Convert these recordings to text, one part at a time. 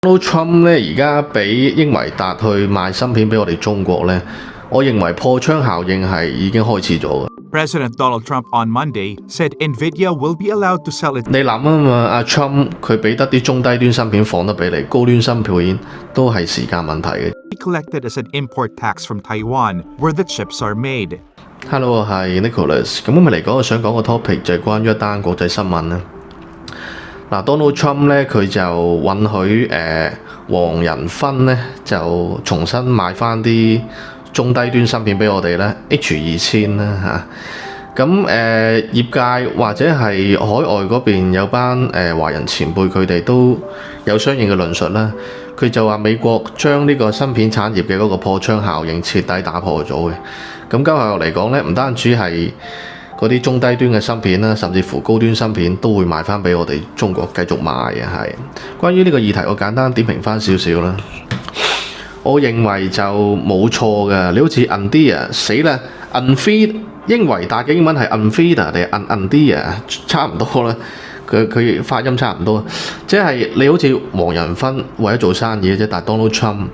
Donald Trump 咧而家俾英維達去賣芯片俾我哋中國咧，我認為破窗效應係已經開始咗嘅。President Donald Trump on Monday said NVIDIA will be allowed to sell it. 你諗啊嘛，阿 Trump 佢俾得啲中低端芯片放得俾你，高端芯片都係時間問題嘅。Be collected as an import tax from Taiwan, where the chips are made. Hello， 我係 Nicholas。咁嚟講，我想講個 topic 就係關於一單國際新聞啦。Donald Trump 咧佢就允許黃仁勳咧就重新買翻啲中低端芯片俾我哋咧 H2000啦嚇。咁業界或者係海外嗰邊有班華人前輩，佢哋都有相應嘅論述啦。佢就話美國將呢個芯片產業嘅嗰個破窗效應徹底打破咗嘅。咁今日嚟講咧，唔單止係嗰啲中低端嘅芯片啦，甚至乎高端芯片都會賣翻俾我哋中國繼續賣嘅。係關於呢個議題，我簡單點評翻少少啦。我認為就冇錯嘅。你好似 NVIDIA 死啦 ，NVIDIA 英維達嘅英文係 NVIDIA 定係 NVIDIA 差唔多啦。佢發音差唔多，即係你好似黃仁勳為咗做生意嘅啫。但係 Donald Trump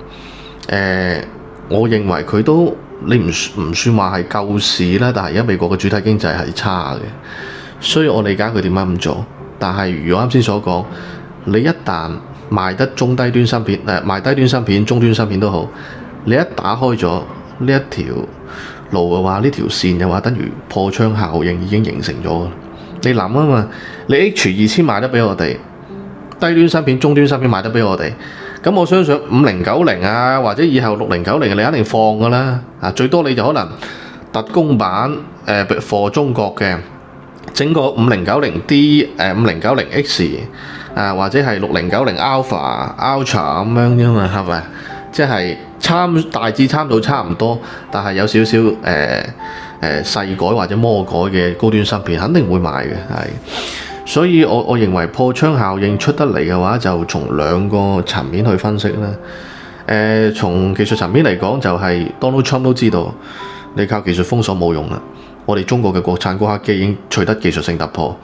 我認為佢都你唔算話係救市啦，但係而家美國嘅主體經濟係差嘅，所以我理解佢點解咁做。但係如果啱先所講，你一旦賣得中低端芯片，賣低端芯片、中端芯片都好，你一打開咗呢一條路嘅話，呢條線嘅話，等於破窗效應已經形成咗。你諗啊嘛，你 H2000賣得俾我哋，低端芯片、中端芯片賣得俾我哋，咁我相信5090啊，或者以後6090你肯定放㗎啦。最多你就可能特供版貨中國嘅，整個5090D、5090X 或者係6090 Alpha、Ultra 咁樣啫嘛，係咪？即係大致參到差唔多，但係有少少細改或者魔改嘅高端芯片肯定會賣嘅，係。所以我認為破窗效應出得嚟嘅話，就從兩個層面去分析啦。從技術層面嚟講，就係 Donald Trump 都知道，你靠技術封鎖冇用啦。我哋中國嘅國產高科技已經取得技術性突破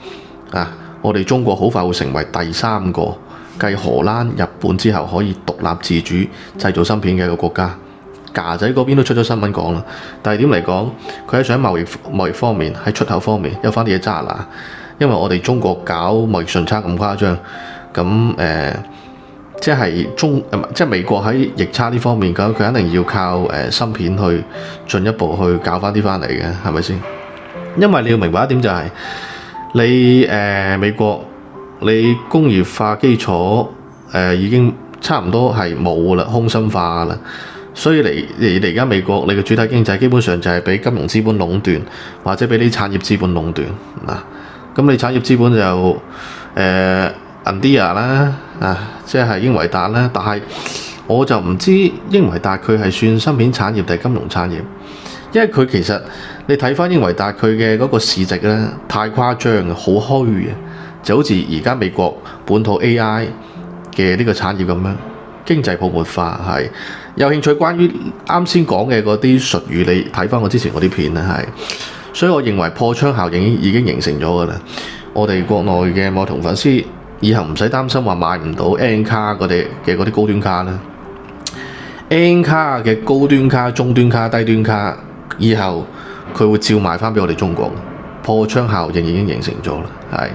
啊！我哋中國好快會成為第三個繼荷蘭、日本之後可以獨立自主製造芯片嘅一個國家。架仔嗰邊都出咗新聞講啦，但係點嚟講，佢喺想貿易方面，喺出口方面有翻啲嘢揸拿，因為我哋中國搞貿易順差咁誇張，咁即係美國喺逆差呢方面，咁佢肯定要靠芯片去進一步去搞翻啲翻嚟嘅，係咪先？因為你要明白一點就係、是、你美國你工業化基礎已經差唔多係冇啦，空心化啦。所以你而家美國你嘅主體經濟基本上就係俾金融資本壟斷，或者俾啲產業資本壟斷嗱。咁你產業資本就NVIDIA 啦，即係英維達啦。但係我就唔知英維達佢係算芯片產業定係金融產業，因為佢其實你睇翻英維達佢嘅嗰個市值咧太誇張嘅，好虛嘅，就好似而家美國本土 AI 嘅呢個產業咁樣。經濟泡沫化係有興趣，關於啱先講嘅嗰啲術語，你睇翻我之前嗰啲片咧係，所以我認為破窗效應已經形成咗㗎啦。我哋國內嘅網童粉絲以後唔使擔心話買唔到 N 卡嗰啲高端卡啦。N 卡嘅高端卡、中端卡、低端卡，以後佢會照賣翻俾我哋中國。破窗效應已經形成咗啦，係，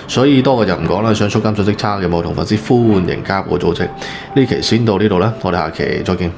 所以多個就唔講啦。想速監信息差嘅網童粉絲歡迎加入我組織。呢期先到呢度啦，我哋下期再見。